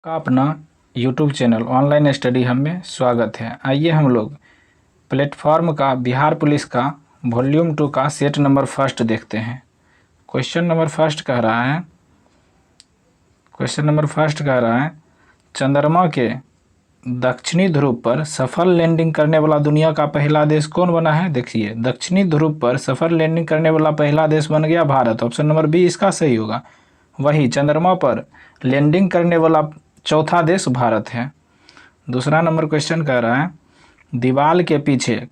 का अपना YouTube channel online study हम में स्वागत है। आइए हम लोग प्लेटफॉर्म का बिहार पुलिस का वॉल्यूम 2 का सेट नंबर फर्स्ट देखते हैं। क्वेश्चन नंबर फर्स्ट कह रहा है चंद्रमा के दक्षिणी ध्रुव पर सफल लैंडिंग करने वाला दुनिया का पहला देश कौन बना है। देखिए, दक्षिणी ध्रुव पर सफल लैंडिंग करने वाला पहला देश बन गया भारत। ऑप्शन नंबर बी इसका सही होगा। वही चंद्रमा पर लैंडिंग करने वाला चौथा देश भारत है। दूसरा नंबर क्वेश्चन कह रहा है दीवाल के पीछे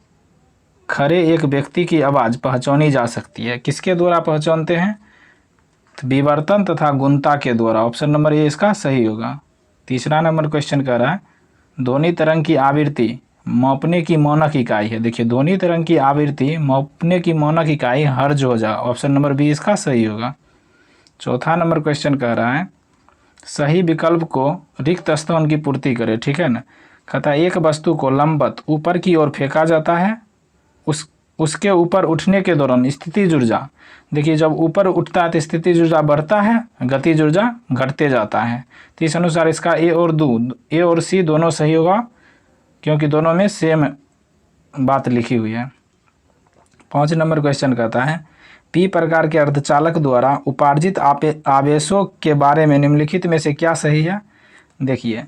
खड़े एक व्यक्ति की आवाज़ पहचानी जा सकती है। किसके द्वारा पहचानते हैं? विवर्तन तथा गुणता के द्वारा। ऑप्शन नंबर ए इसका सही होगा। तीसरा नंबर क्वेश्चन कह रहा है ध्वनि तरंग की आवृत्ति मापने की मानक इकाई है। देखिए, ध्वनि तरंग की आवृत्ति मापने की मानक इकाई हर्ट्ज हो जा। ऑप्शन नंबर बी इसका सही होगा। चौथा नंबर क्वेश्चन कह रहा है सही विकल्प को रिक्त स्थान की पूर्ति करे। ठीक है ना। कहता है एक वस्तु को लंबवत ऊपर की ओर फेंका जाता है, उसके ऊपर उठने के दौरान स्थितिज ऊर्जा, देखिए जब ऊपर उठता है तो स्थितिज ऊर्जा बढ़ता है, गतिज ऊर्जा घटते जाता है। तो इस अनुसार इसका ए और सी दोनों सही होगा, क्योंकि दोनों में सेम बात लिखी हुई है। 5 नंबर क्वेश्चन कहता है पी प्रकार के अर्धचालक द्वारा उपार्जित आवेशों के बारे में निम्नलिखित में से क्या सही है। देखिए,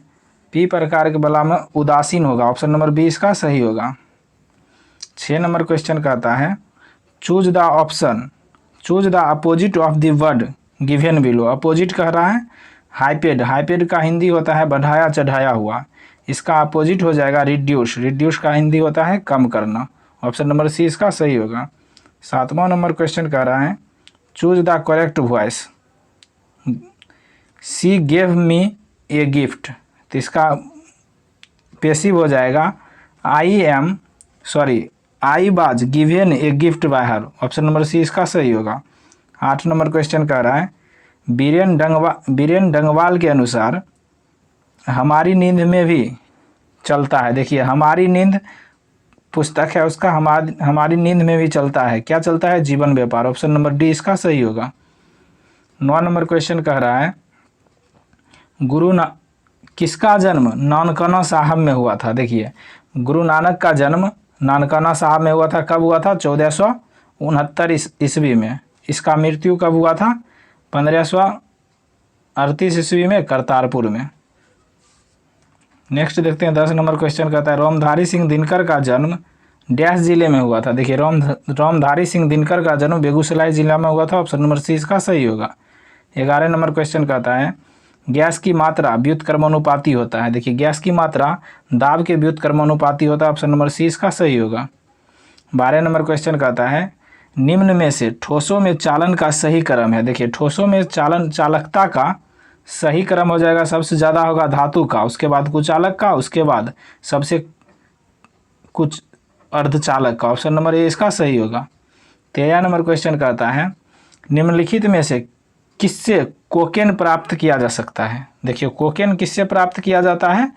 पी प्रकार के बला में उदासीन होगा। ऑप्शन नंबर बी इसका सही होगा। 6 नंबर क्वेश्चन कहता है choose the opposite of the word given below. Opposite कह रहा है हाइपेड का हिंदी होता है बढ़ाया चढ़ाया हुआ, इसका अपोजिट हो जाएगा रिड्यूस का हिंदी होता है कम करना। ऑप्शन नंबर सी इसका सही होगा। 7वां नंबर क्वेश्चन कह रहा है choose the correct voice she gave me a gift. तो इसका पैसिव हो जाएगा I was given a gift by her. Option number C इसका सही होगा। 8 नंबर क्वेश्चन कह रहा है बीरेन डंगवाल के अनुसार हमारी नींद में भी चलता है। देखिए, हमारी नींद पुस्तक है उसका, हमारी नींद में भी चलता है। क्या चलता है? जीवन व्यापार। ऑप्शन नंबर डी इसका सही होगा। 9 नंबर क्वेश्चन कह रहा है किसका जन्म नानकाना साहब में हुआ था। देखिए, गुरु नानक का जन्म नानकाना साहब में हुआ था। कब हुआ था? 1469 ईस्वी में। इसका मृत्यु कब हुआ था? 1538 ईस्वी में करतारपुर में। नेक्स्ट देखते हैं 10 नंबर क्वेश्चन कहता है रामधारी सिंह दिनकर का जन्म डैश जिले में हुआ था। देखिए, रामधारी सिंह दिनकर का जन्म बेगूसराय जिला में हुआ था। ऑप्शन नंबर सी इसका सही होगा। 11 नंबर क्वेश्चन कहता है गैस की मात्रा व्युत्क्रमानुपाती होता है। देखिए, गैस की मात्रा दाब के व्युत्क्रमानुपाती होता है। ऑप्शन नंबर सी इसका सही होगा। 12 नंबर क्वेश्चन कहता है निम्न में से ठोसों में चालन का सही क्रम है। देखिए, ठोसों में चालकता का सही क्रम हो जाएगा, सबसे ज़्यादा होगा धातु का, उसके बाद कुचालक का, उसके बाद सबसे कुछ अर्धचालक का। ऑप्शन नंबर ए इसका सही होगा। 13 नंबर क्वेश्चन कहता है निम्नलिखित में से किससे कोकेन प्राप्त किया जा सकता है। देखिए, कोकेन किससे प्राप्त किया जाता है?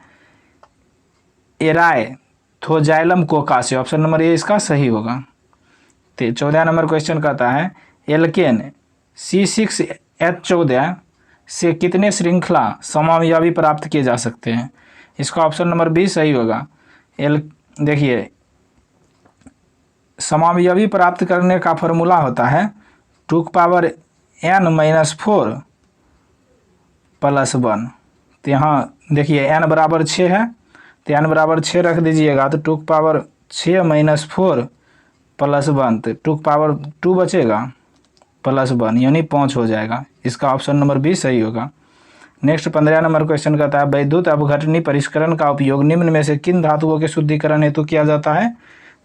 एराइथोजाइलम कोका से। ऑप्शन नंबर ए इसका सही होगा। 14 नंबर क्वेश्चन कहता है एल्केन C6H14 से कितने श्रृंखला समावयवी प्राप्त किए जा सकते हैं। इसका ऑप्शन नंबर बी सही होगा। देखिए, समावयवी प्राप्त करने का फॉर्मूला होता है 2n - 4 + 1। तो यहाँ देखिए n बराबर 6 है, तो n बराबर 6 रख दीजिएगा, तो 2^6 - 4 + 1, तो 2^2 बचेगा +1 यानी 5 हो जाएगा। इसका ऑप्शन नंबर बी सही होगा। नेक्स्ट 15 नंबर क्वेश्चन कहता है वैद्युत अपघटनी परिष्करण का उपयोग निम्न में से किन धातुओं के शुद्धिकरण हेतु किया जाता है।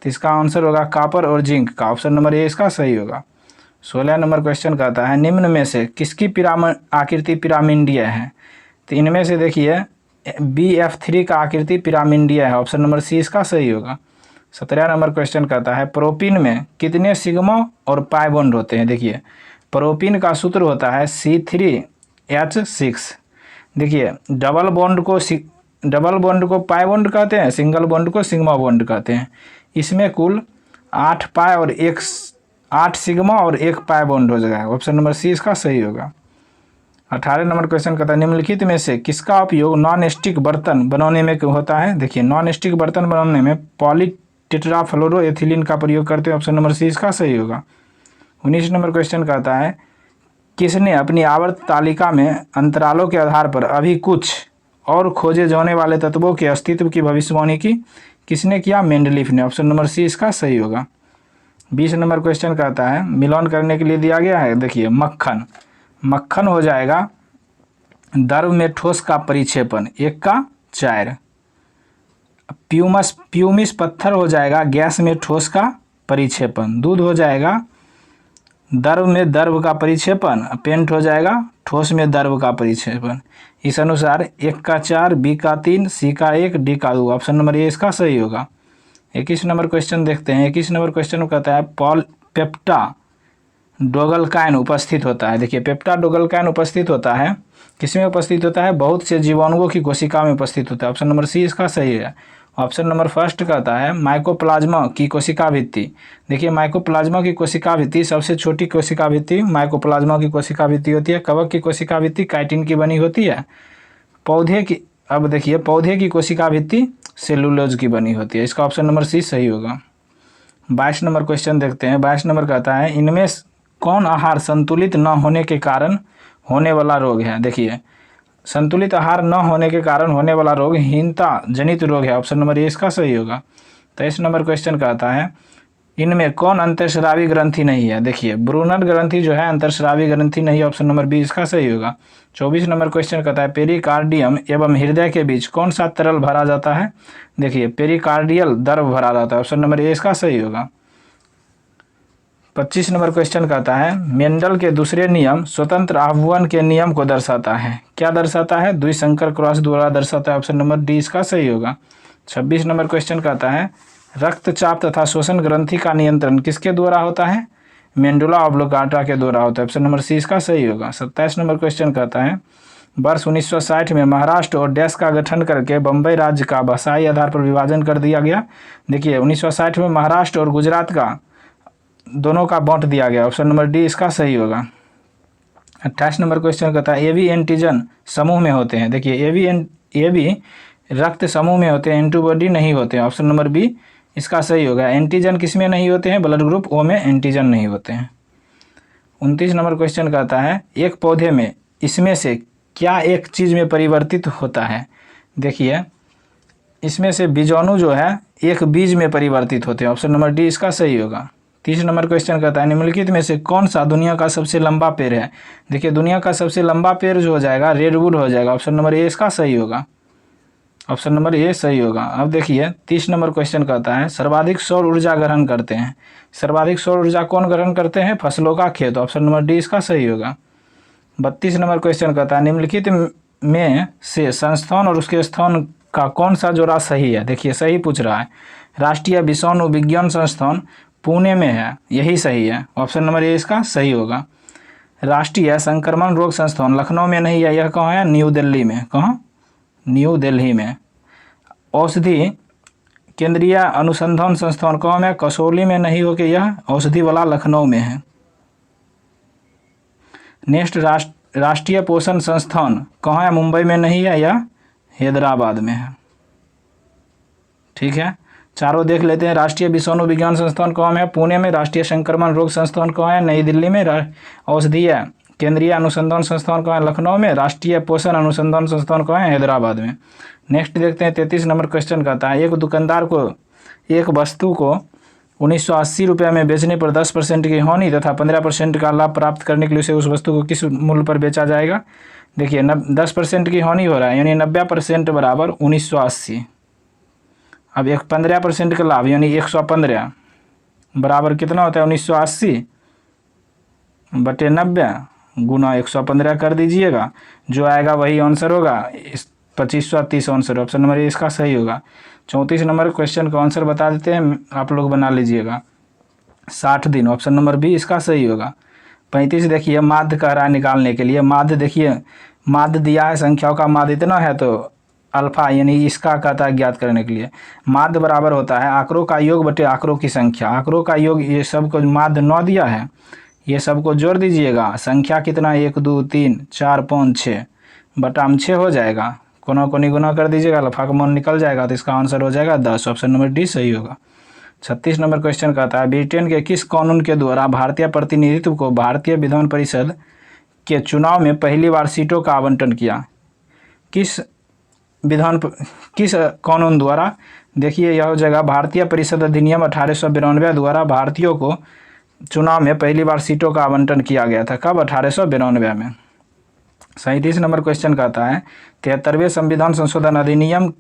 तो इसका आंसर होगा कॉपर और जिंक का। ऑप्शन नंबर ए इसका सही होगा। 16 नंबर क्वेश्चन कहता है निम्न में से किसकी आकृति पिरामिडीय है। तो इनमें से देखिए BF3 का आकृति पिरामिडीय है। ऑप्शन नंबर सी इसका सही होगा। 17 नंबर क्वेश्चन कहता है प्रोपीन में कितने सिग्मा और पाई बॉन्ड होते हैं। देखिए, प्रोपीन का सूत्र होता है C3H6। देखिए, डबल बॉन्ड को पाई बॉन्ड कहते हैं, सिंगल बॉन्ड को सिग्मा बॉन्ड कहते हैं। इसमें कुल 8 पाई और 8 सिग्मा और 1 पाई बॉन्ड हो जाएगा। ऑप्शन नंबर सी इसका सही होगा। 18 नंबर क्वेश्चन कहता है निम्नलिखित में से किसका उपयोग नॉन स्टिक बर्तन बनाने में होता है। देखिए नॉन स्टिक बर्तन बनाने में पॉलीटेट्राफ्लोरोएथिलीन का प्रयोग करते हैं। ऑप्शन नंबर सी इसका सही होगा। 19 नंबर क्वेश्चन कहता है किसने अपनी आवर्त तालिका में अंतरालों के आधार पर अभी कुछ और खोजे जाने वाले तत्वों के अस्तित्व की भविष्यवाणी की। किसने किया? मेंडलीफ ने। ऑप्शन नंबर सी इसका सही होगा। 20 नंबर क्वेश्चन कहता है मिलान करने के लिए दिया गया है। देखिए मक्खन हो जाएगा द्रव में ठोस का परिक्षेपण 1 का 4। प्यूमिस पत्थर हो जाएगा गैस में ठोस का परिक्षेपण। दूध हो जाएगा द्रव में द्रव का परिक्षेपण। पेंट हो जाएगा ठोस में द्रव का परिक्षेपण। इस अनुसार 1 का 4, बी का 3, सी का 1, डी का 2। ऑप्शन नंबर ए इसका सही होगा। 21 नंबर क्वेश्चन देखते हैं। 21 नंबर क्वेश्चन कहता है पेप्टा डोगलकाइन उपस्थित होता है। देखिए पेप्टा डोगलकाइन उपस्थित होता है किसमें उपस्थित होता है? बहुत से जीवाणुओं की कोशिका में उपस्थित होता है। ऑप्शन नंबर सी इसका सही है। ऑप्शन नंबर फर्स्ट कहता है माइकोप्लाज्मा की कोशिका भित्ति। देखिए माइकोप्लाज्मा की कोशिका भित्ति सबसे छोटी कोशिका भित्ति माइकोप्लाज्मा की कोशिका भित्ति होती है। कवक की कोशिका भित्ति काइटिन की बनी होती है। पौधे की अब देखिए पौधे की कोशिका भित्ति सेलुलोज की बनी होती है। इसका ऑप्शन नंबर सी सही होगा। 22 नंबर क्वेश्चन देखते हैं। 22 नंबर कहता है इनमें कौन आहार संतुलित न होने के कारण होने वाला रोग है। देखिए संतुलित आहार न होने के कारण होने वाला रोग हीनता जनित रोग है। ऑप्शन नंबर ए इसका सही होगा। 23 नंबर क्वेश्चन कहता है इनमें कौन अंतःस्रावी ग्रंथि नहीं है। देखिए ब्रूनर ग्रंथि जो है अंतःस्रावी ग्रंथि नहीं है। ऑप्शन नंबर बी इसका सही होगा। 24 नंबर क्वेश्चन कहता है पेरिकार्डियम एवं हृदय के बीच कौन सा तरल भरा जाता है। देखिए पेरिकार्डियल द्रव भरा जाता है। ऑप्शन नंबर ए इसका सही होगा। 25 नंबर क्वेश्चन कहता है मेंडल के दूसरे नियम स्वतंत्र आह्वान के नियम को दर्शाता है। क्या दर्शाता है? द्विसंकर क्रॉस द्वारा दर्शाता है। ऑप्शन नंबर डी इसका सही होगा। 26 नंबर क्वेश्चन कहता है रक्तचाप तथा श्वसन ग्रंथि का नियंत्रण किसके द्वारा होता है? मेंडुला ऑब्लिगाटा के द्वारा होता है। ऑप्शन नंबर सी इसका सही होगा। 27 नंबर क्वेश्चन कहता है वर्ष 1960 में महाराष्ट्र और देश का गठन करके बम्बई राज्य का भाषाई आधार पर विभाजन कर दिया गया। देखिए 1960 में महाराष्ट्र और गुजरात का दोनों का बांट दिया गया। ऑप्शन नंबर डी इसका सही होगा। 28 नंबर क्वेश्चन कहता है एबी एंटीजन समूह में होते हैं। देखिए एबी रक्त समूह में होते हैं एंटीबॉडी नहीं होते हैं। ऑप्शन नंबर बी इसका सही होगा। एंटीजन किस में नहीं होते हैं? ब्लड ग्रुप ओ में एंटीजन नहीं होते हैं। 29 नंबर क्वेश्चन कहता है एक पौधे में इसमें से क्या एक चीज़ में परिवर्तित होता है। देखिए इसमें से बीजाणु जो है एक बीज में परिवर्तित होते हैं। ऑप्शन नंबर डी इसका सही होगा। 30 नंबर क्वेश्चन कहता है निम्नलिखित में से कौन सा दुनिया का सबसे लंबा पेड़ है। देखिए दुनिया का सबसे लंबा पेड़ जो हो जाएगा रेडवुड हो जाएगा। ऑप्शन नंबर ए इसका सही होगा। ऑप्शन नंबर ए सही होगा। अब देखिए 30 नंबर क्वेश्चन कहता है सर्वाधिक सौर ऊर्जा ग्रहण करते हैं। सर्वाधिक सौर ऊर्जा कौन ग्रहण करते हैं? फसलों का खेत। ऑप्शन नंबर डी इसका सही होगा। 32 नंबर क्वेश्चन कहता है निम्नलिखित में से संस्थान और उसके स्थान का कौन सा जोड़ा सही है। देखिए सही पूछ रहा है। राष्ट्रीय विषाणु विज्ञान संस्थान पुणे में है, यही सही है। ऑप्शन नंबर ए इसका सही होगा। राष्ट्रीय संक्रमण रोग संस्थान लखनऊ में नहीं है, यह कहाँ है? न्यू दिल्ली में। कहाँ? न्यू दिल्ली में। औषधि केंद्रीय अनुसंधान संस्थान कहाँ में? कसौली में नहीं हो के यह औषधि वाला लखनऊ में है। नेक्स्ट राष्ट्रीय पोषण संस्थान कहाँ है? मुंबई में नहीं है, यह हैदराबाद में है। ठीक है, चारों देख लेते हैं। राष्ट्रीय विषाणु विज्ञान संस्थान कहाँ में है? पुणे में। राष्ट्रीय संक्रमण रोग संस्थान कहाँ है? नई दिल्ली में। औषधीय केंद्रीय अनुसंधान संस्थान कहाँ है? लखनऊ में। राष्ट्रीय पोषण अनुसंधान संस्थान कहाँ है? हैदराबाद में। नेक्स्ट देखते हैं 33 नंबर क्वेश्चन कहता है एक दुकानदार को एक वस्तु को 1980 रुपये में बेचने पर 10% की हानि तथा 15% का लाभ प्राप्त करने के लिए उसे उस वस्तु को किस मूल्य पर बेचा जाएगा। देखिए 10% की हानि हो रहा है यानी 90% बराबर 1980। अब एक 15% का लाभ यानी 115 बराबर कितना होता है? 1980 बटे 90 गुना 115 कर दीजिएगा, जो आएगा वही आंसर होगा। 2530 आंसर। ऑप्शन नंबर ए इसका सही होगा। 34 नंबर क्वेश्चन का आंसर बता देते हैं, आप लोग बना लीजिएगा। 60 दिन। ऑप्शन नंबर बी इसका सही होगा। 35 देखिए माध्य कह रहा है निकालने के लिए। माध्य देखिए माध्य दिया है, संख्याओं का माध्य इतना है तो अल्फा यानी इसका कहता है ज्ञात करने के लिए। माध्य बराबर होता है आंकड़ों का योग बटे आंकड़ों की संख्या। आंकड़ों का योग ये सब को माध्य 9 दिया है, ये सबको जोड़ दीजिएगा, संख्या कितना 1 2 3 4 5 6 बटा में 6 हो जाएगा, कोना कोनी गुना कर दीजिएगा, लफा का मन निकल जाएगा, तो इसका आंसर हो जाएगा 10। ऑप्शन नंबर डी सही होगा। 36 नंबर क्वेश्चन कहता है ब्रिटेन के किस कानून के द्वारा भारतीय प्रतिनिधित्व को भारतीय विधान परिषद के चुनाव में पहली बार सीटों का आवंटन किया? किस कानून द्वारा? देखिए यह हो जाएगा भारतीय परिषद अधिनियम 1892 द्वारा भारतीयों को चुनाव में पहली बार सीटों का आवंटन किया गया था। कब? 1892 में। 37 नंबर क्वेश्चन कहता है 73वें संविधान संशोधन अधिनियम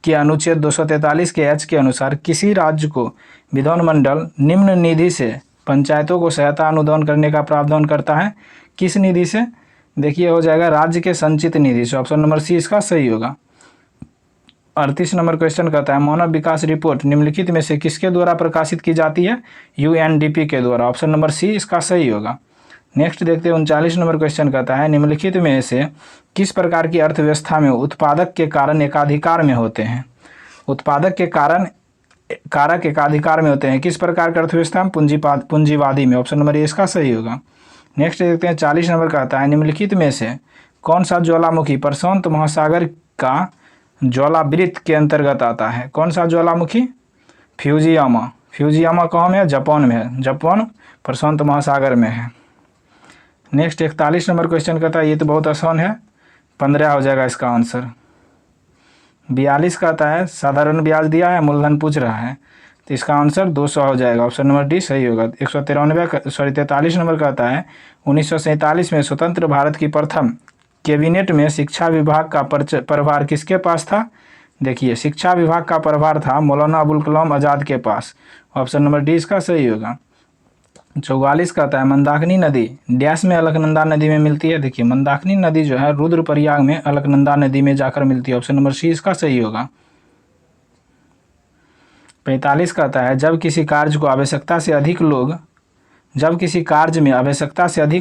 के अनुच्छेद 243 के एच के अनुसार किसी राज्य को विधानमंडल निम्न निधि से पंचायतों को सहायता अनुदान करने का प्रावधान करता है? किस निधि से? देखिए हो जाएगा राज्य के संचित निधि से। ऑप्शन नंबर सी इसका सही होगा। 38 नंबर क्वेश्चन कहता है मानव विकास रिपोर्ट निम्नलिखित में से किसके द्वारा प्रकाशित की जाती है? यूएनडीपी के द्वारा। ऑप्शन नंबर सी इसका सही होगा। नेक्स्ट देखते हैं 39 नंबर क्वेश्चन कहता है निम्नलिखित में से किस प्रकार की अर्थव्यवस्था में उत्पादक के कारण एकाधिकार में होते हैं? उत्पादक के कारण कारक एकाधिकार में होते हैं, किस प्रकार की अर्थव्यवस्था में? पूंजीवादी में। ऑप्शन नंबर ए इसका सही होगा। नेक्स्ट देखते हैं 40 नंबर कहता है निम्नलिखित में से कौन सा ज्वालामुखी प्रशांत महासागर का ज्वालावृत्त के अंतर्गत आता है? कौन सा ज्वालामुखी? फ्यूजियामा। फ्यूजियामा कहाँ में है? जापान में है। जापान प्रशांत महासागर में है। नेक्स्ट 41 नंबर क्वेश्चन कहता है ये तो बहुत आसान है, 15 हो जाएगा इसका आंसर। 42 कहता है साधारण ब्याज दिया है, मूलधन पूछ रहा है, तो इसका आंसर 200 हो जाएगा। ऑप्शन नंबर डी सही होगा। 43 नंबर कहता है 1947 में स्वतंत्र भारत की प्रथम कैबिनेट में शिक्षा विभाग का प्रभार किसके पास था? देखिए शिक्षा विभाग का प्रभार था मौलाना अबुल कलाम आज़ाद के पास। ऑप्शन नंबर डी इसका सही होगा। 44 कहता है मंदाकिनी नदी डैश में अलकनंदा नदी में मिलती है? देखिए मंदाकिनी नदी जो है रुद्रप्रयाग में अलकनंदा नदी में जाकर मिलती है। ऑप्शन नंबर सी इसका सही होगा। 45 कहता है जब किसी कार्य में आवश्यकता से अधिक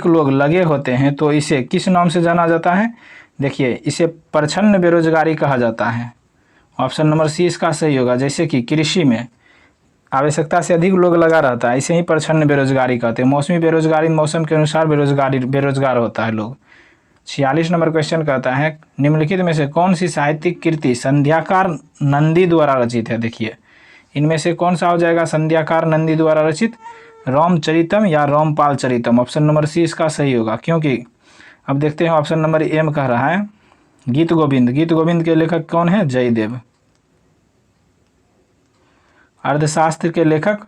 लोग लगे होते हैं तो इसे किस नाम से जाना जाता है? देखिए इसे प्रच्छन्न बेरोजगारी कहा जाता है। ऑप्शन नंबर सी इसका सही होगा। जैसे कि कृषि में आवश्यकता से अधिक लोग लगा रहता है, इसे ही प्रच्छन्न बेरोजगारी कहते हैं। मौसमी बेरोजगारी मौसम के अनुसार बेरोजगार होता है लोग। 46 नंबर क्वेश्चन कहता है निम्नलिखित में से कौन सी साहित्यिक कृति संध्याकार नंदी द्वारा रचित है? देखिए इनमें से कौन सा हो जाएगा संध्याकार नंदी द्वारा रचित? रामचरितम या रामपाल चरितम। ऑप्शन नंबर सी इसका सही होगा, क्योंकि अब देखते हैं ऑप्शन नंबर ए में कह रहा है गीत गोविंद। गीत गोविंद के लेखक कौन है? जयदेव। अर्थशास्त्र के लेखक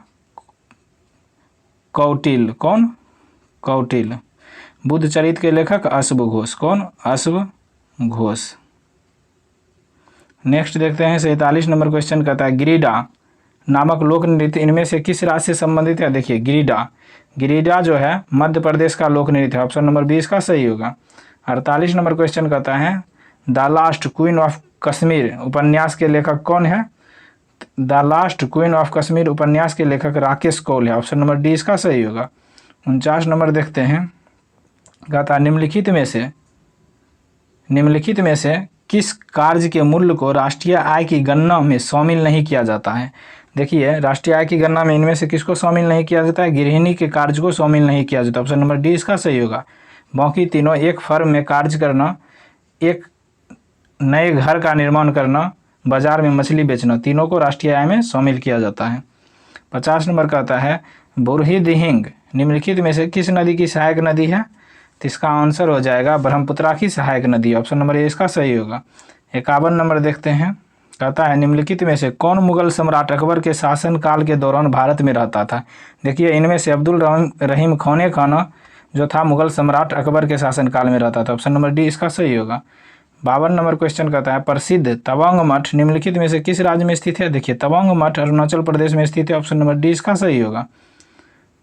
कौटिल्य। कौन? कौटिल्य। बुद्ध चरित्र के लेखक अश्व घोष। कौन? अश्व घोष। नेक्स्ट देखते हैं 47 नंबर क्वेश्चन कहता है गिरिडा नामक लोक नृत्य इनमें से किस राज्य से संबंधित है? देखिए गिरिडा जो है मध्य प्रदेश का लोक नृत्य है। ऑप्शन नंबर बी इसका सही होगा। 48 नंबर क्वेश्चन कहता है the last queen of Kashmir उपन्यास के लेखक कौन है? The last queen of Kashmir उपन्यास के लेखक राकेश कौल है। ऑप्शन नंबर डी इसका सही होगा। 49 नंबर देखते हैं कहता है निम्नलिखित में से किस कार्य के मूल्य को राष्ट्रीय आय की गणना में शामिल नहीं किया जाता है? देखिए राष्ट्रीय आय की गणना में इनमें से किसको शामिल नहीं किया जाता है? गृहिणी के कार्य को शामिल नहीं किया जाता। ऑप्शन नंबर डी इसका सही होगा। बाकी तीनों एक फर्म में कार्य करना, एक नए घर का निर्माण करना, बाजार में मछली बेचना, तीनों को राष्ट्रीय आय में शामिल किया जाता है। 50 नंबर कहता है बुरहीदिहिंग निम्नलिखित में से किस नदी की सहायक नदी है? तो इसका आंसर हो जाएगा ब्रह्मपुत्रा की सहायक नदी। ऑप्शन नंबर ए इसका सही होगा। 51 नंबर देखते हैं कहता है निम्नलिखित में से कौन मुगल सम्राट अकबर के शासनकाल के दौरान भारत में रहता था? देखिए इनमें से अब्दुल रहीम खाना जो था मुगल सम्राट अकबर के शासनकाल में रहता था। ऑप्शन नंबर डी इसका सही होगा। 52 नंबर क्वेश्चन कहता है प्रसिद्ध तवांग मठ निम्नलिखित में से किस राज्य में स्थित है? देखिए तवांग मठ अरुणाचल प्रदेश में स्थित है। ऑप्शन नंबर डी इसका सही होगा।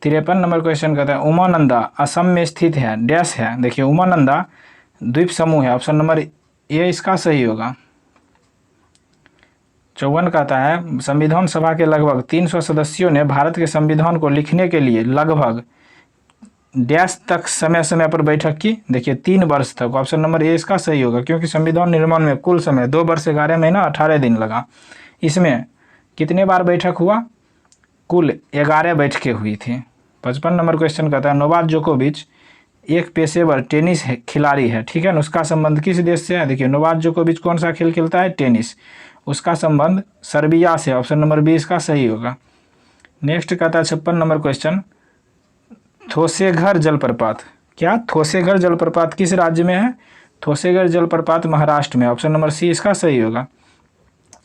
53 नंबर क्वेश्चन कहता है उमानंदा असम में स्थित है डैश है? देखिए उमानंदा द्वीप समूह है। ऑप्शन नंबर ए इसका सही होगा। 54 कहता है संविधान सभा के लगभग 300 सदस्यों ने भारत के संविधान को लिखने के लिए लगभग डैश तक समय पर बैठक की? देखिए 3 वर्ष तक। ऑप्शन नंबर ए इसका सही होगा, क्योंकि संविधान निर्माण में कुल समय 2 वर्ष 11 महीना 18 दिन लगा। इसमें कितने बार बैठक हुआ? कुल 11 बैठकें हुई थी। 55 नंबर क्वेश्चन कहता है नोवाक जोकोविच एक पेशेवर टेनिस खिलाड़ी है, ठीक है ना। उसका संबंध किस देश से है? देखिए नोवाक जोकोविच कौन सा खेल खेलता है? टेनिस। उसका संबंध सर्बिया से, ऑप्शन नंबर 20 का सही होगा। नेक्स्ट कहता है 56 नंबर क्वेश्चन, थोसेघर जलप्रपात, क्या थोसेघर जलप्रपात किस राज्य में है? थोसेघर जलप्रपात महाराष्ट्र में, ऑप्शन नंबर सी इसका सही होगा।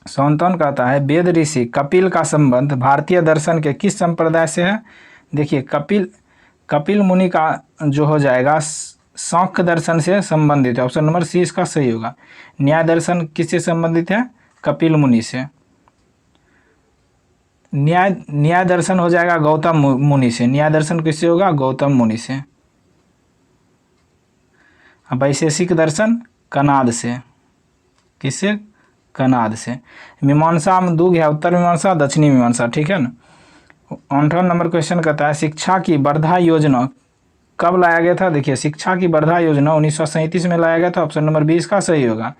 57 कहता है वेद ऋषि कपिल का संबंध भारतीय दर्शन के किस संप्रदाय से है? देखिए कपिल मुनि का जो हो जाएगा सांख्य दर्शन से संबंधित है, ऑप्शन नंबर सी इसका सही होगा। न्याय दर्शन किससे संबंधित है? कपिल मुनि से। न्याय दर्शन हो जाएगा गौतम मुनि से। न्याय दर्शन किससे होगा? गौतम मुनि से। वैशेषिक दर्शन कनाद से, किससे? कनाद से। मीमांसा में दूग है, उत्तर मीमांसा दक्षिणी मीमांसा, ठीक है ना। 58 नंबर क्वेश्चन कहता है शिक्षा की वर्धा योजना कब लाया गया था? देखिए शिक्षा की वर्धा योजना 1937 में लाया गया था, ऑप्शन नंबर 20 का सही होगा।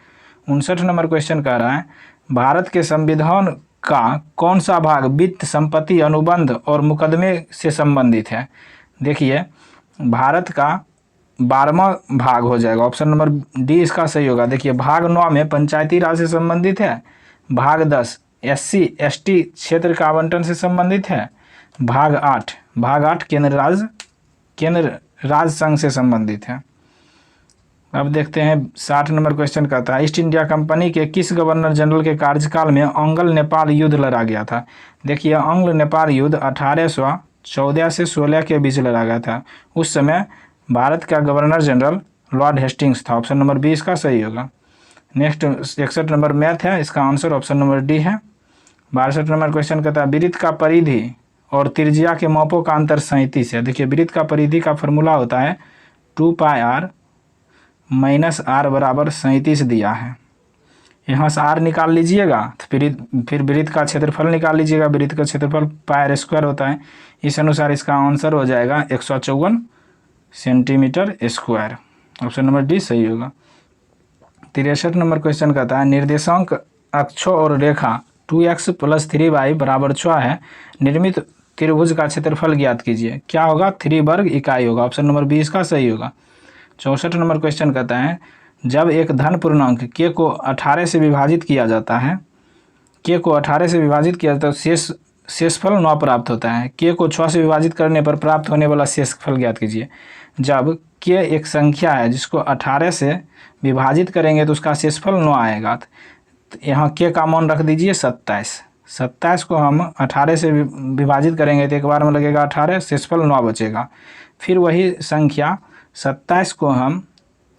59 नंबर क्वेश्चन कह रहा है भारत के संविधान का कौन सा भाग वित्त, संपत्ति, अनुबंध और मुकदमे से संबंधित है? देखिए भारत का 12वां भाग हो जाएगा, ऑप्शन नंबर डी इसका सही होगा। देखिए भाग 9 में पंचायती राज से संबंधित है, भाग 10 SC ST क्षेत्र का आवंटन से संबंधित है, भाग 8 केंद्र राज संघ से संबंधित है। अब देखते हैं 60 नंबर क्वेश्चन कहता है ईस्ट इंडिया कंपनी के किस गवर्नर जनरल के कार्यकाल में अंगल नेपाल युद्ध लड़ा गया था? देखिए अंग्ल नेपाल युद्ध 1814 से 16 के बीच लड़ा गया था। उस समय भारत का गवर्नर जनरल लॉर्ड हेस्टिंग्स था, ऑप्शन नंबर 20 का सही होगा। नेक्स्ट 61 नंबर मैथ है, इसका आंसर ऑप्शन नंबर डी है। 62 नंबर क्वेश्चन कहता है वृत्त का परिधि और त्रिज्या के मापों का अंतर 37 है। देखिए वृत्त का परिधि का फॉर्मूला होता है 2πr - r बराबर 37 दिया है। यहाँ से r निकाल लीजिएगा तो फिर वृत्त का क्षेत्रफल निकाल लीजिएगा। वृत्त का क्षेत्रफल πr² होता है। इस अनुसार इसका आंसर हो जाएगा 154 centimetre square, option number D सही होगा। 63 नंबर क्वेश्चन कहता है निर्देशांक अक्षों और रेखा 2x + 3y बराबर 6 है, निर्मित त्रिभुज का क्षेत्रफल ज्ञात कीजिए। क्या होगा? 3 वर्ग इकाई होगा, ऑप्शन नंबर 20 का सही होगा। 64 नंबर क्वेश्चन कहता है जब एक धन पूर्णांक k को 18 से विभाजित किया जाता है, k को 18 से विभाजित किया जाता है तो शेषफल 9 प्राप्त होता है। k को 6 से विभाजित करने पर प्राप्त होने वाला शेषफल ज्ञात कीजिए। जब k एक संख्या है जिसको 18 से विभाजित करेंगे तो उसका शेषफल 9 आएगा। तो यहाँ k का मान रख दीजिए 27। 27 को हम 18 से विभाजित करेंगे तो एक बार में लगेगा 18, शेषफल 9 बचेगा। फिर वही संख्या 27 को हम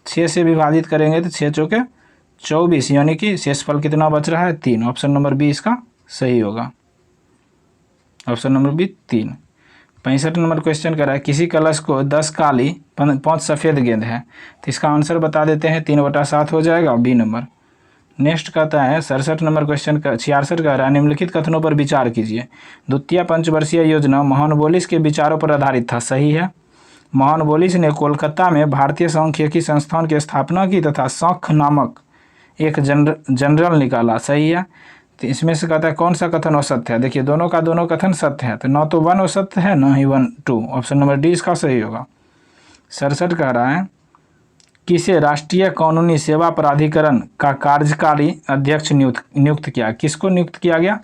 6 से विभाजित करेंगे तो 6 चौके 24, यानी कि शेषफल कितना बच रहा है? 3, ऑप्शन नंबर 20 का सही होगा। Option number B 3। 65 number question कर रहा है किसी कलश को 10 काली 5 सफ़ेद गेंद है, तो इसका आंसर बता देते हैं 3/7 हो जाएगा, बी नंबर। नेक्स्ट कहता है 67 नंबर क्वेश्चन का 66 कह रहा है निम्नलिखित कथनों पर विचार कीजिए। द्वितीय पंचवर्षीय योजना महानवोलिस के विचारों पर आधारित था, सही है। महानवोलिस ने कोलकाता में भारतीय सांख्यिकी संस्थान की स्थापना की तथा सांख्य नामक एक जनरल निकाला, सही है। तो इसमें से कहता है कौन सा कथन असत्य है? देखिए दोनों का दोनों कथन सत्य है, तो न तो 1 असत्य है न ही 1 2, ऑप्शन नंबर डी इसका सही होगा। 67 कह रहा है किसे राष्ट्रीय कानूनी सेवा प्राधिकरण का कार्यकारी अध्यक्ष नियुक्त किया? किसको नियुक्त किया गया?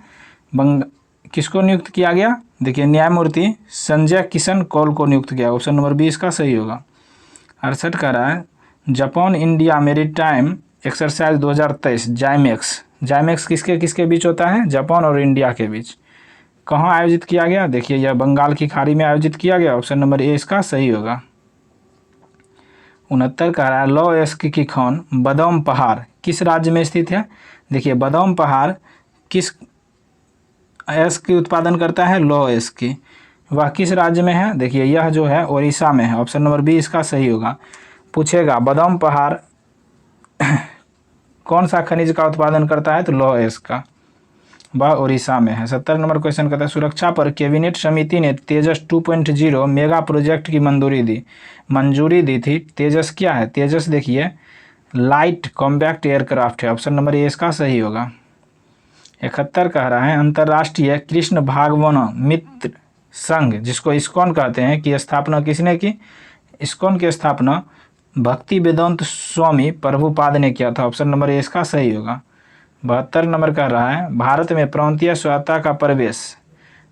किसको नियुक्त किया गया? देखिए न्यायमूर्ति संजय किशन कौल को नियुक्त किया, ऑप्शन नंबर 20 का सही होगा। 68 कह रहा है जापान इंडिया मेरीटाइम एक्सरसाइज 2023 जाइमेक्स किसके किसके बीच होता है? जापान और इंडिया के बीच। कहाँ आयोजित किया गया? देखिए यह बंगाल की खाड़ी में आयोजित किया गया, ऑप्शन नंबर ए इसका सही होगा। 69 कह रहा है लौ एस्क की खान बदाम पहाड़ किस राज्य में स्थित है? देखिए बदाम पहाड़ किस एस्क की उत्पादन करता है? लौ एस्क की। वह किस राज्य में है? देखिए यह जो है उड़ीसा में है, ऑप्शन नंबर बी इसका सही होगा। पूछेगा बदाम पहाड़ कौन सा खनिज का उत्पादन करता है? तो लौह एस्क का, वह उड़ीसा में है। 70 नंबर क्वेश्चन कहता है सुरक्षा पर कैबिनेट समिति ने तेजस 2.0 मेगा प्रोजेक्ट की मंजूरी दी थी। तेजस क्या है? तेजस देखिए लाइट कॉम्पैक्ट एयरक्राफ्ट है, ऑप्शन नंबर ए इसका सही होगा। 71 कह रहा है अंतर्राष्ट्रीय कृष्ण भागवना मित्र संघ, जिसको इस्कॉन कहते हैं, की स्थापना किसने की? इस्कॉन की स्थापना भक्ति वेदांत स्वामी प्रभुपाद ने किया था। ऑप्शन नंबर ए इसका सही होगा। 72 नंबर कर रहा है, भारत में प्रांतीय स्वायत्तता का प्रवेश।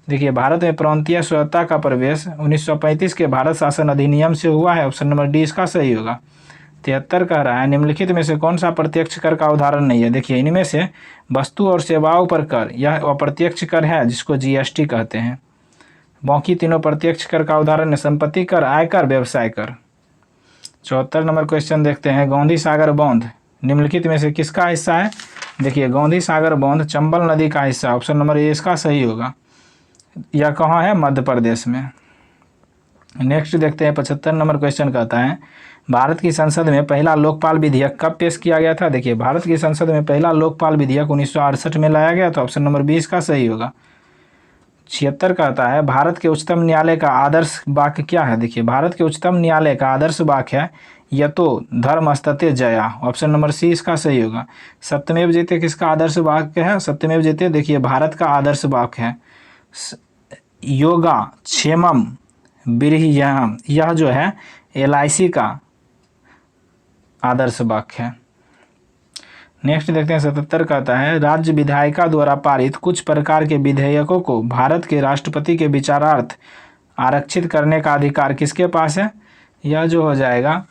देखिए, भारत में प्रांतीय स्वायत्तता का प्रवेश 1935 के भारत शासन अधिनियम से हुआ है। ऑप्शन नंबर डी इसका सही होगा। 73 कह रहा है, निम्नलिखित में से कौन सा प्रत्यक्ष कर का उदाहरण नहीं है? देखिए, इनमें से वस्तु और सेवाओं पर कर यह अप्रत्यक्ष कर है, जिसको जीएसटी कहते हैं। बाकी तीनों प्रत्यक्ष कर का उदाहरण है संपत्ति कर, आयकर, व्यवसाय कर। 74 नंबर क्वेश्चन देखते हैं, गांधी सागर बांध निम्नलिखित में से किसका हिस्सा है? देखिए, गांधी सागर बांध चंबल नदी का हिस्सा। ऑप्शन नंबर ए इसका सही होगा। यह कहाँ है? मध्य प्रदेश में। नेक्स्ट देखते हैं, 75 नंबर क्वेश्चन कहता है, भारत की संसद में पहला लोकपाल विधेयक कब पेश किया गया था? देखिए, भारत की संसद में पहला लोकपाल विधेयक 1968 में लाया गया था। ऑप्शन नंबर 20 का सही होगा। 76 कहता है, भारत के उच्चतम न्यायालय का आदर्श वाक्य क्या है? देखिए, भारत के उच्चतम न्यायालय का आदर्श वाक्य है यतो धर्मस्तते जया। ऑप्शन नंबर सी इसका सही होगा। सत्यमेव जयते किसका आदर्श वाक्य है? सत्यमेव जयते देखिए भारत का आदर्श वाक्य है। योगा क्षेमम बिरहियम, यह जो है LIC का आदर्श वाक्य है। नेक्स्ट देखते हैं, 77 कहता है, राज्य विधायिका द्वारा पारित कुछ प्रकार के विधेयकों को भारत के राष्ट्रपति के विचारार्थ आरक्षित करने का अधिकार किसके पास है? यह जो हो जाएगा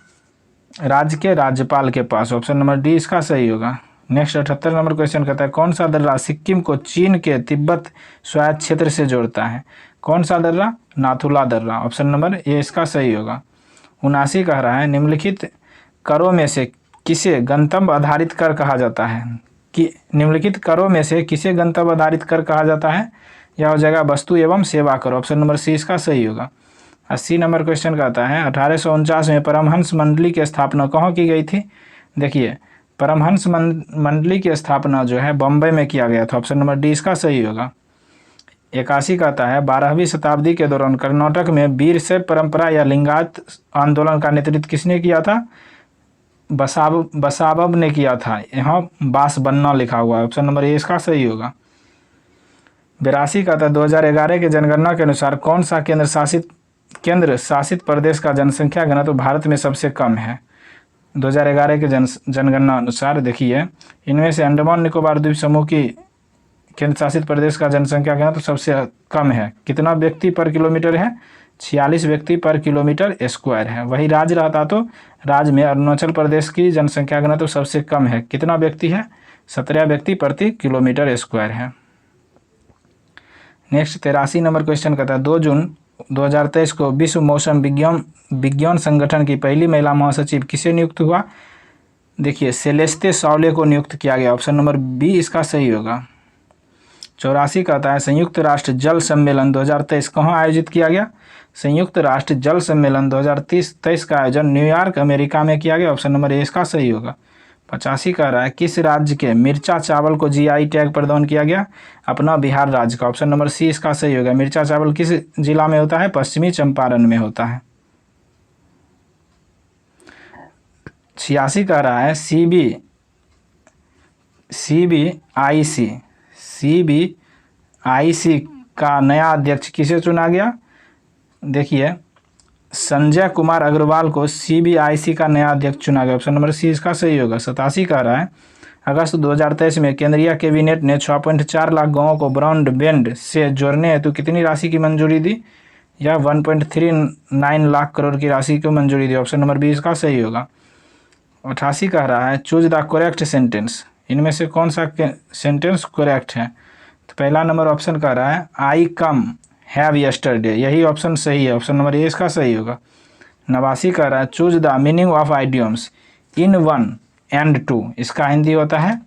राज्य के राज्यपाल के पास। ऑप्शन नंबर डी इसका सही होगा। नेक्स्ट 78 नंबर क्वेश्चन कहता है, कौन सा दर्रा सिक्किम को चीन के तिब्बत स्वायत्त क्षेत्र से जोड़ता है? कौन सा दर्रा? नाथुला दर्रा। ऑप्शन नंबर ए इसका सही होगा। 79 कह रहा है, निम्नलिखित करों में से किसे गंतव्य आधारित कर कहा जाता है? कि निम्नलिखित करों में से किसे गंतव्य आधारित कर कहा जाता है? यह हो जाएगा वस्तु एवं सेवा कर। ऑप्शन नंबर सी इसका सही होगा। 80 नंबर क्वेश्चन कहता है, 1849 में परमहंस मंडली की स्थापना कहाँ की गई थी? देखिए, परमहंस मंडली की स्थापना जो है बम्बई में किया गया था। ऑप्शन नंबर डी इसका सही होगा। 81 कहता है, 12वीं शताब्दी के दौरान कर्नाटक में वीर शैव परंपरा या लिंगायत आंदोलन का नेतृत्व किसने किया था? बसावब ने किया था। यहाँ बास बनना लिखा हुआ है। ऑप्शन नंबर ए इसका सही होगा। 82 कहता है, 2011 के जनगणना के अनुसार कौन सा केंद्र शासित प्रदेश का जनसंख्या घनत्व भारत में सबसे कम है? 2011 के जनगणना अनुसार देखिए, इनमें से अंडमान निकोबार द्वीप समूह की केंद्र शासित प्रदेश का जनसंख्या घनत्व सबसे कम है। कितना व्यक्ति पर किलोमीटर है? 46 व्यक्ति पर किलोमीटर स्क्वायर है। वही राज्य रहता तो राज्य में अरुणाचल प्रदेश की जनसंख्या घनत्व सबसे कम है। कितना व्यक्ति है? 17 व्यक्ति प्रति किलोमीटर स्क्वायर है। नेक्स्ट 83 नंबर क्वेश्चन कहता है, 2 जून 2023 को विश्व मौसम विज्ञान संगठन की पहली महिला महासचिव किसे नियुक्त हुआ? देखिए, सेलेस्ते सॉले को नियुक्त किया गया। ऑप्शन नंबर बी इसका सही होगा। 84 कहता है, संयुक्त राष्ट्र जल सम्मेलन 2023 कहाँ आयोजित किया गया? संयुक्त राष्ट्र जल सम्मेलन 2023 का आयोजन न्यूयॉर्क अमेरिका में किया गया। ऑप्शन नंबर ए इसका सही होगा। 85 कह रहा है, किस राज्य के मिर्चा चावल को GI टैग प्रदान किया गया? अपना बिहार राज्य का। ऑप्शन नंबर सी इसका सही होगा। मिर्चा चावल किस जिला में होता है? पश्चिमी चंपारण में होता है। 86 कह रहा है, CBIC का नया अध्यक्ष किसे चुना गया? देखिए, संजय कुमार अग्रवाल को CBIC का नया अध्यक्ष चुना गया। ऑप्शन नंबर सी इसका सही होगा। 87 कह रहा है, अगस्त 2023 में केंद्रीय कैबिनेट ने 6.4 लाख गाँवों को ब्रॉडबैंड से जोड़ने हेतु कितनी राशि की मंजूरी दी? यह 1.39 लाख करोड़ की राशि को मंजूरी दी। ऑप्शन नंबर बी इसका सही होगा। 88 कह रहा है, चूज द करेक्ट सेंटेंस। इनमें से कौन सा सेंटेंस करेक्ट है? तो पहला नंबर ऑप्शन कह रहा है, आई कम हैव यस्टरडे, यही ऑप्शन सही है। ऑप्शन नंबर ए इसका सही होगा। 89 कह रहा है, choose the meaning of idioms in 1 and 2। इसका हिंदी होता है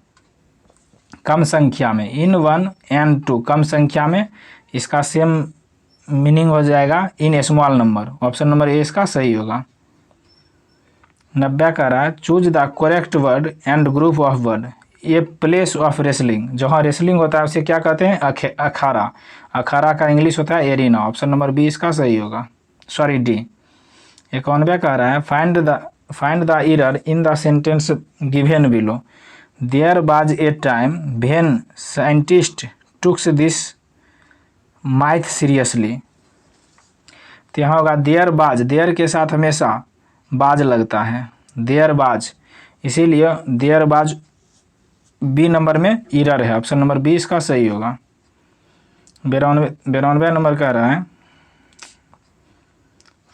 कम संख्या में। इन 1 and 2 कम संख्या में, इसका सेम मीनिंग हो जाएगा in small number. Option number A इसका सही होगा। 90 कह रहा है, choose the correct word and group of word a place of wrestling. जहाँ रेसलिंग होता है उसे क्या कहते हैं? अखाड़ा। अखाड़ा का इंग्लिश होता है एरिना। ऑप्शन नंबर बी इसका सही होगा, सॉरी डी। 91 कह रहा है, find the error in the sentence given below. There was a time when scientist tooks this myth seriously. तो यहाँ होगा देयर बाज, देयर के साथ हमेशा बाज लगता है, देयर बाज, इसीलिए देयर बाज बी नंबर में इरर है, ऑप्शन नंबर बी इसका सही होगा। 92 नंबर कह रहा है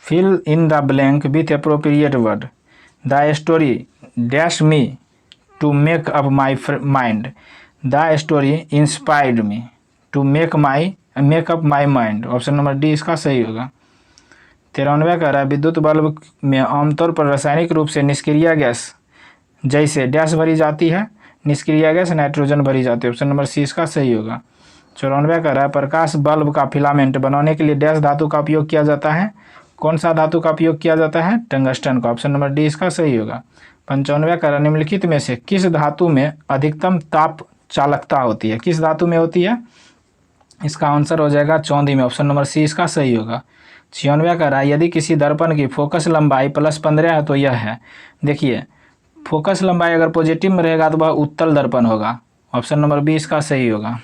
fill in the blank with appropriate word, the story dash me to make up my mind, the story inspired me to make up my mind, option number D इसका सही होगा। 93 कह रहा है विद्युत बल्ब में आमतौर पर रासायनिक रूप से निष्क्रिय गैस जैसे डैश भरी जाती है, निष्क्रिय गैस नाइट्रोजन भरी जाती है, ऑप्शन नंबर सी इसका सही होगा। 94 कह रहा है प्रकाश बल्ब का फिलामेंट बनाने के लिए डैश धातु का उपयोग किया जाता है, कौन सा धातु का उपयोग किया जाता है, टंगस्टन का, ऑप्शन नंबर डी इसका सही होगा। 95 कह रहा है निम्नलिखित में से किस धातु में अधिकतम ताप चालकता होती है, किस धातु में होती है, इसका आंसर हो जाएगा चांदी में, ऑप्शन नंबर सी इसका सही होगा। 96 कह रहा है यदि किसी दर्पण की फोकस लंबाई +15 है तो यह है, देखिए फोकस लंबाई अगर पॉजिटिव में रहेगा तो वह उत्तल दर्पण होगा, ऑप्शन नंबर बी इसका सही होगा।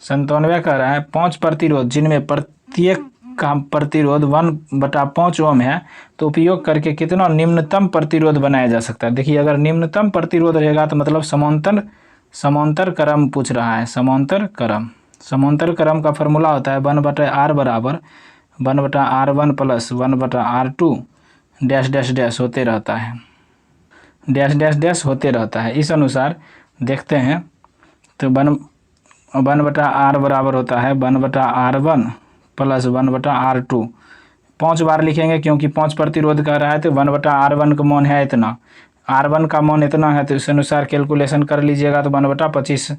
97 कह रहा है 5 प्रतिरोध जिनमें प्रत्येक का प्रतिरोध 1/5 ओम है तो उपयोग करके कितना निम्नतम प्रतिरोध बनाया जा सकता है। देखिए अगर निम्नतम प्रतिरोध रहेगा तो मतलब समांतर क्रम पूछ रहा है, समांतर क्रम का फॉर्मूला होता है 1/r बराबर 1/r1 plus 1/r2 dash dash dash होते रहता है, डैश डैश डैश होते रहता है। इस अनुसार देखते हैं तो 1/r बराबर होता है 1/r1 प्लस 1/r2, 5 बार लिखेंगे क्योंकि 5 प्रतिरोध कर रहा है तो 1/r1 का मान है इतना, r1 का मान इतना है तो इस अनुसार कैलकुलेशन कर लीजिएगा तो 1/25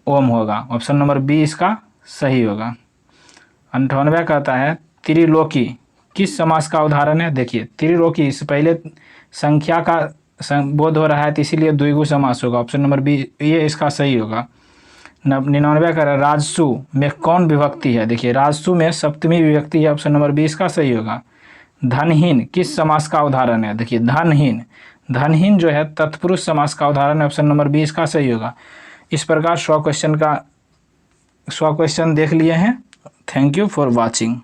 ओम होगा, ऑप्शन नंबर बी इसका सही होगा। 98 कहता है त्रिलोकी किस समास का उदाहरण है, देखिए त्रिलोकी इससे पहले संख्या का बोध हो रहा है तो इसीलिए द्विगु समास होगा, ऑप्शन नंबर बी ये इसका सही होगा। 99 का राजसु में कौन विभक्ति है, देखिए राजसु में सप्तमी विभक्ति है, ऑप्शन नंबर बी इसका सही होगा। धनहीन किस समास का उदाहरण है, देखिए धनहीन जो है तत्पुरुष समास का उदाहरण है, ऑप्शन नंबर बी इसका सही होगा। इस प्रकार 100 क्वेश्चन देख लिए हैं। Thank you for watching.